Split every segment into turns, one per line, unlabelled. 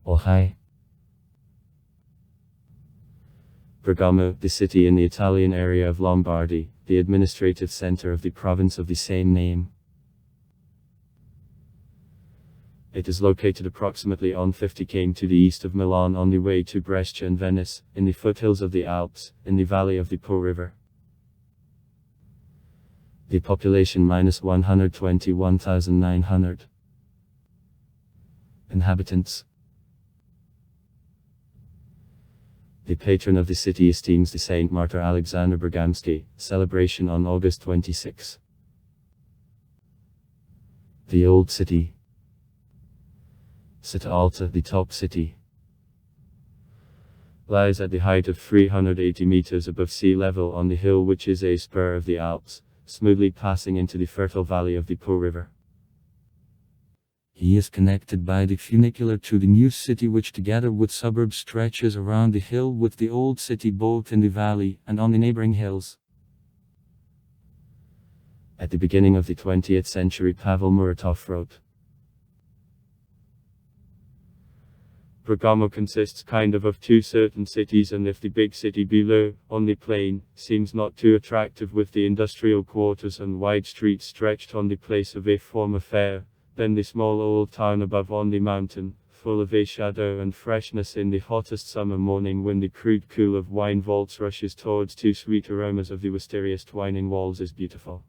Oh hi. Bergamo, the city in the Italian area of Lombardy, the administrative center of the province of the same name. It is located approximately on 50 km to the east of Milan on the way to Brescia and Venice, in the foothills of the Alps, in the valley of the Po River. The population -121,900 inhabitants. The patron of the city esteems the Saint Martyr Alexander Bergamsky, celebration on August 26. The Old City. Città Alta, the top city, lies at the height of 380 meters above sea level on the hill which is a spur of the Alps, smoothly passing into the fertile valley of the Po River. He is connected by the funicular to the new city which together with suburbs stretches around the hill with the old city both in the valley and on the neighboring hills. At the beginning of the 20th century Pavel Muratov wrote, Bergamo consists kind of two certain cities, and if the big city below, on the plain, seems not too attractive with the industrial quarters and wide streets stretched on the place of a former fair, then the small old town above on the mountain, full of a shadow and freshness in the hottest summer morning when the crude cool of wine vaults rushes towards two sweet aromas of the wisterious twining walls is beautiful.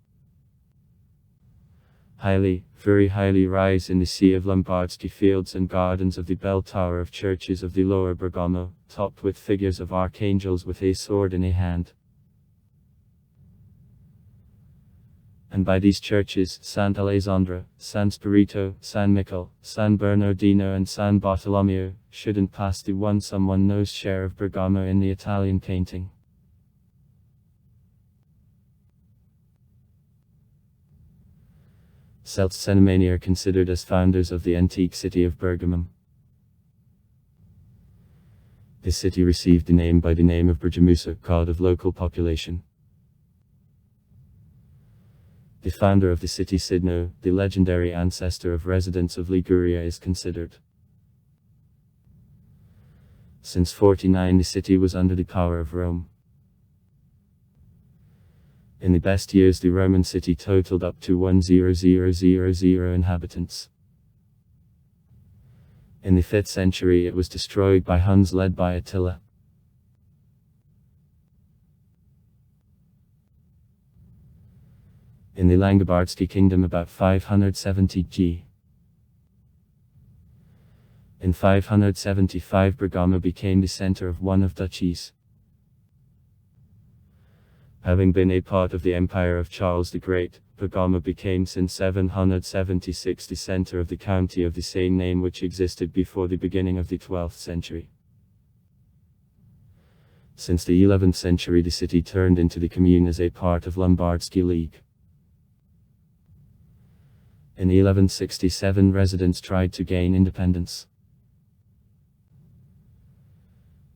Highly, very highly rise in the sea of Lombardsky fields and gardens of the bell tower of churches of the lower Bergamo, topped with figures of archangels with a sword in a hand. And by these churches, Sant' Alessandro, San Spirito, San Michele, San Bernardino and San Bartolomeo, shouldn't pass the one someone knows share of Bergamo in the Italian painting. Celts-Cenomani are considered as founders of the antique city of Bergamo. The city received the name by the name of Bergamusa, god of local population. The founder of the city Sidno, the legendary ancestor of residents of Liguria, is considered. Since 49 the city was under the power of Rome. In the best years the Roman city totaled up to 1,000 inhabitants. In the 5th century it was destroyed by Huns led by Attila. In the Langobardsky kingdom about 570 g. In 575 Bergamo became the center of one of duchies. Having been a part of the empire of Charles the Great, Bergamo became since 776 the center of the county of the same name which existed before the beginning of the 12th century. Since the 11th century the city turned into the commune as a part of Lombardsky League. In 1167 residents tried to gain independence.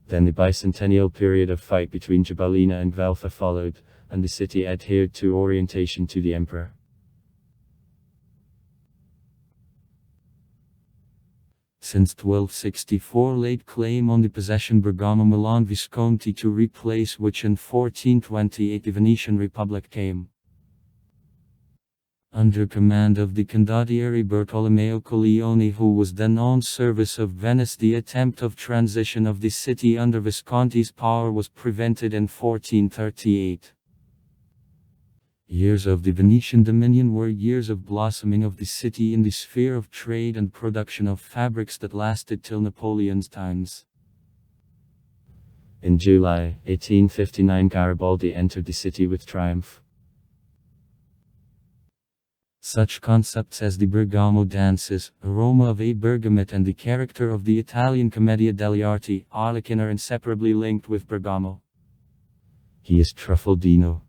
Then the bicentennial period of fight between Jabalina and Gvelfa followed, and the city adhered to orientation to the emperor. Since 1264 laid claim on the possession Bergamo Milan Visconti to replace which in 1428 the Venetian Republic came. Under command of the condottiere Bartolomeo Colleoni, who was then on service of Venice, the attempt of transition of the city under Visconti's power was prevented in 1438. Years of the Venetian dominion were years of blossoming of the city in the sphere of trade and production of fabrics that lasted till Napoleon's times. In July 1859 Garibaldi entered the city with triumph. Such concepts as the Bergamo dances, aroma of a bergamot and the character of the Italian Commedia delle Arti, Arlequin are inseparably linked with Bergamo. He is Truffaldino.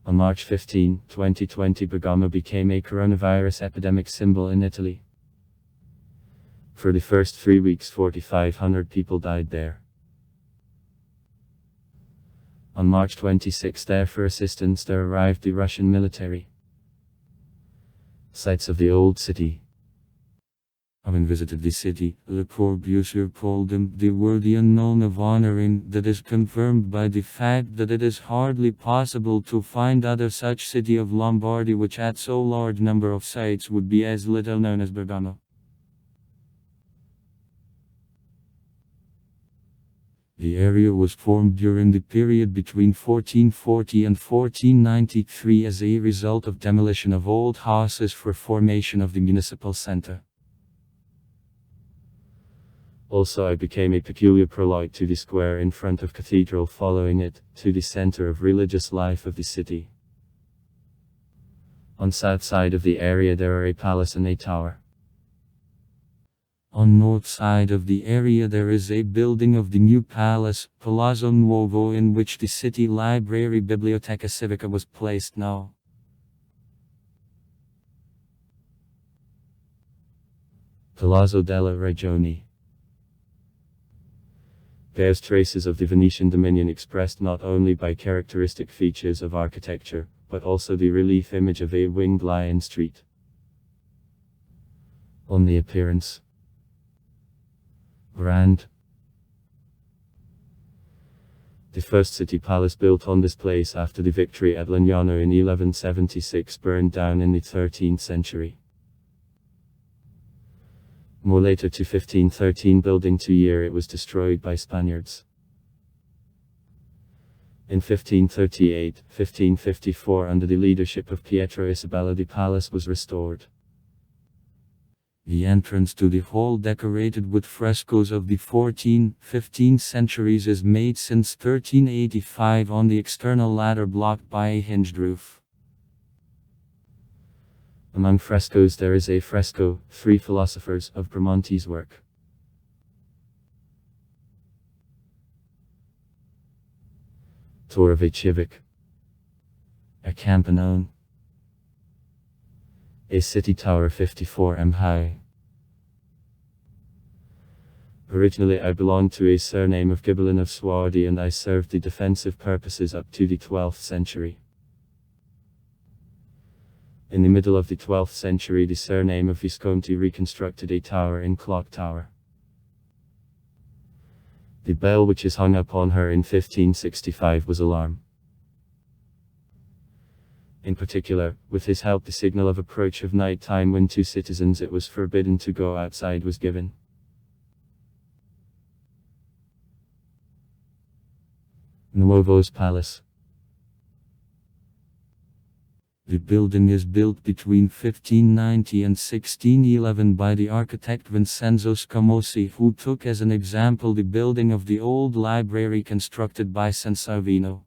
On March 15, 2020 Bergamo became a coronavirus epidemic symbol in Italy. For the first 3 weeks 4,500 people died there. On March 26 there for assistance there arrived the Russian military. Sights of the old city.
Having visited the city, Le Corbusier called him the worthy unknown of honoring. That is confirmed by the fact that it is hardly possible to find other such city of Lombardy which at so large number of sites would be as little known as Bergamo. The area was formed during the period between 1440 and 1493 as a result of demolition of old houses for formation of the municipal center.
Also it became a peculiar prologue to the square in front of cathedral, following it to the center of religious life of the city. On south side of the area there are a palace and a tower.
On north side of the area there is a building of the new palace, Palazzo Nuovo, in which the city library Biblioteca Civica was placed now.
Palazzo della Regione bears traces of the Venetian dominion expressed not only by characteristic features of architecture, but also the relief image of a winged lion street. On the appearance, grand. The first city palace built on this place after the victory at Legnano in 1176 burned down in the 13th century. More later to 1513 building 2 year it was destroyed by Spaniards. In 1538, 1554 under the leadership of Pietro Isabella the palace was restored.
The entrance to the hall decorated with frescoes of the 14th, 15th centuries is made since 1385 on the external ladder blocked by a hinged roof.
Among frescoes there is a fresco, Three Philosophers, of Bramante's work. Torre of a Civic,
a campanone,
a city tower 54 m high. Originally I belonged to a surname of Ghibellin of Suardi and I served the defensive purposes up to the 12th century. In the middle of the 12th century the surname of Visconti reconstructed a tower in Clock Tower. The bell which is hung upon her in 1565 was alarm. In particular, with his help the signal of approach of night time when to citizens it was forbidden to go outside was given. Nuovo's Palace.
The building is built between 1590 and 1611 by the architect Vincenzo Scamosi, who took as an example the building of the old library constructed by San Savino.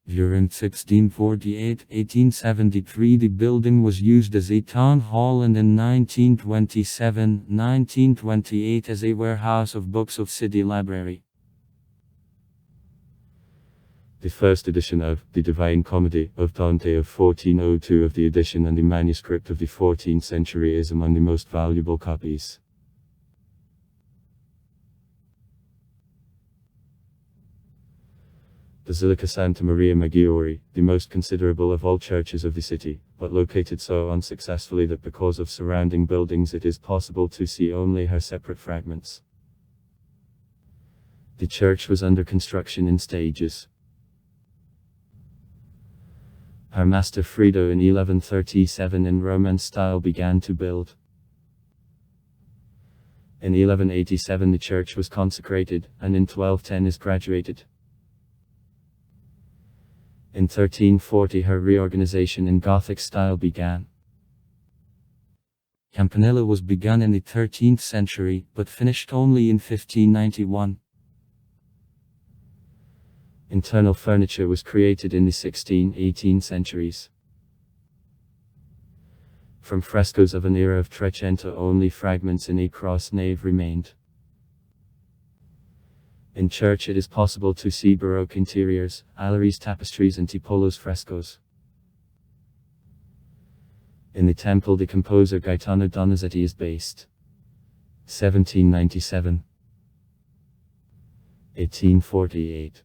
During 1648-1873 the building was used as a town hall and in 1927-1928 as a warehouse of books of city library.
The first edition of The Divine Comedy of Dante of 1402 of the edition and the manuscript of the 14th century is among the most valuable copies. Basilica Santa Maria Maggiore, the most considerable of all churches of the city, but located so unsuccessfully that because of surrounding buildings it is possible to see only her separate fragments. The church was under construction in stages. Her master Frido in 1137 in Roman style began to build. In 1187 the church was consecrated, and in 1210 is graduated. In 1340 her reorganization in Gothic style began.
Campanile was begun in the 13th century, but finished only in 1591.
Internal furniture was created in the 16th-18th centuries. From frescoes of an era of Trecento only fragments in a cross nave remained. In church it is possible to see Baroque interiors, Allari's tapestries and Tiepolo's frescoes. In the temple the composer Gaetano Donizetti is based. 1797. 1848.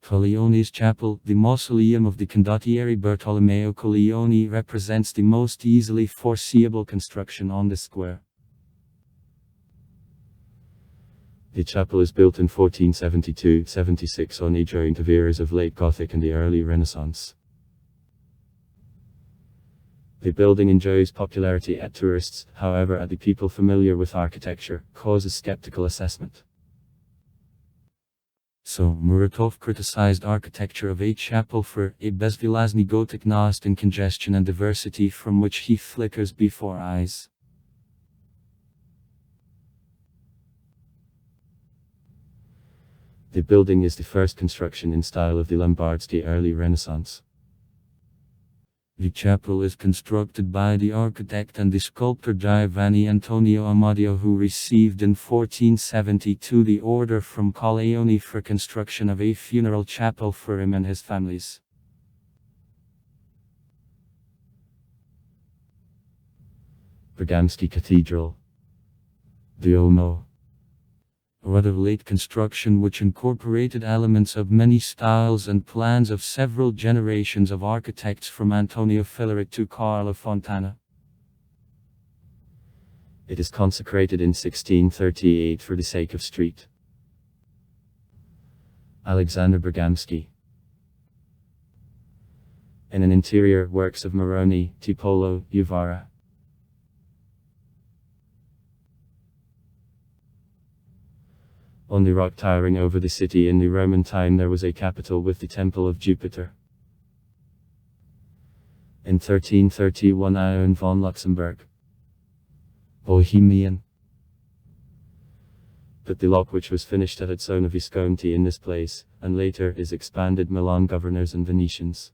Colleone's Chapel, the mausoleum of the condottiere Bartolomeo Colleone, represents the most easily foreseeable construction on the square.
The chapel is built in 1472-76 on a joint of eras of late Gothic and the early Renaissance. The building enjoys popularity at tourists, however, at the people familiar with architecture, causes skeptical assessment.
So, Muratov criticized architecture of a chapel for a bezvylazny Gothic nast in congestion and diversity from which he flickers before eyes.
The building is the first construction in style of the Lombardsky early Renaissance.
The chapel is constructed by the architect and the sculptor Giovanni Antonio Amadio, who received in 1472 the order from Colleone for construction of a funeral chapel for him and his families.
Bergamsky Cathedral. Duomo.
A rather late construction which incorporated elements of many styles and plans of several generations of architects from Antonio Filaric to Carlo Fontana.
It is consecrated in 1638 for the sake of St. Alexander Bergamsky. In an interior, works of Moroni, Tiepolo, Uvara. On the rock towering over the city in the Roman time there was a capitol with the temple of Jupiter. In 1331 Ion von Luxembourg. Bohemian. Put the lock which was finished at its own Visconti in this place, and later is expanded Milan governors and Venetians.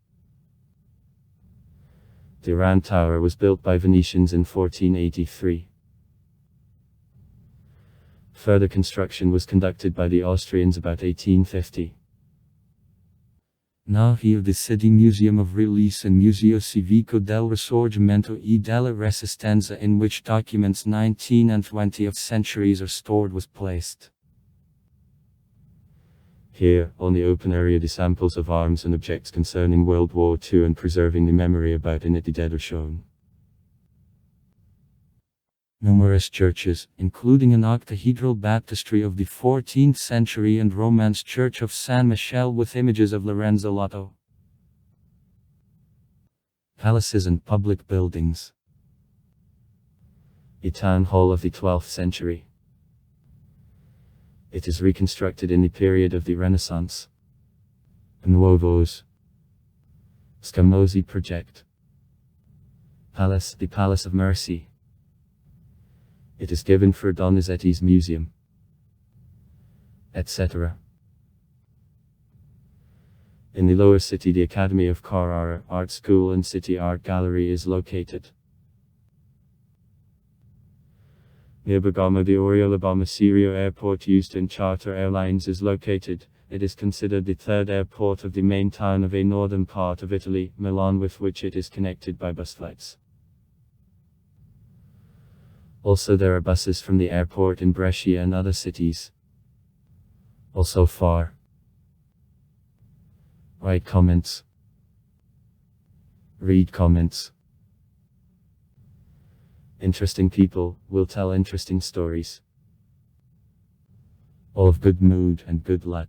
The round tower was built by Venetians in 1483. Further construction was conducted by the Austrians about 1850.
Now here the City Museum of Release and Museo Civico del Risorgimento e della Resistenza, in which documents 19th and 20th centuries are stored, was placed.
Here, on the open area, the samples of arms and objects concerning World War II and preserving the memory about in it the dead are shown.
Numerous churches, including an octahedral baptistry of the 14th century and Romance Church of San Michele with images of Lorenzo Lotto. Palaces and public buildings.
A town hall of the 12th century. It is reconstructed in the period of the Renaissance. Nuovos. Scamozzi project. Palace, the Palace of Mercy. It is given for Donizetti's museum, etc. In the lower city, the Academy of Carrara Art School and City Art Gallery is located. Near Bergamo, the Oriolabama Serio airport used in charter airlines is located. It is considered the third airport of the main town of a northern part of Italy, Milan, with which it is connected by bus flights. Also there are buses from the airport in Brescia and other cities. Also far. Write comments. Read comments. Interesting people will tell interesting stories. All of good mood and good luck.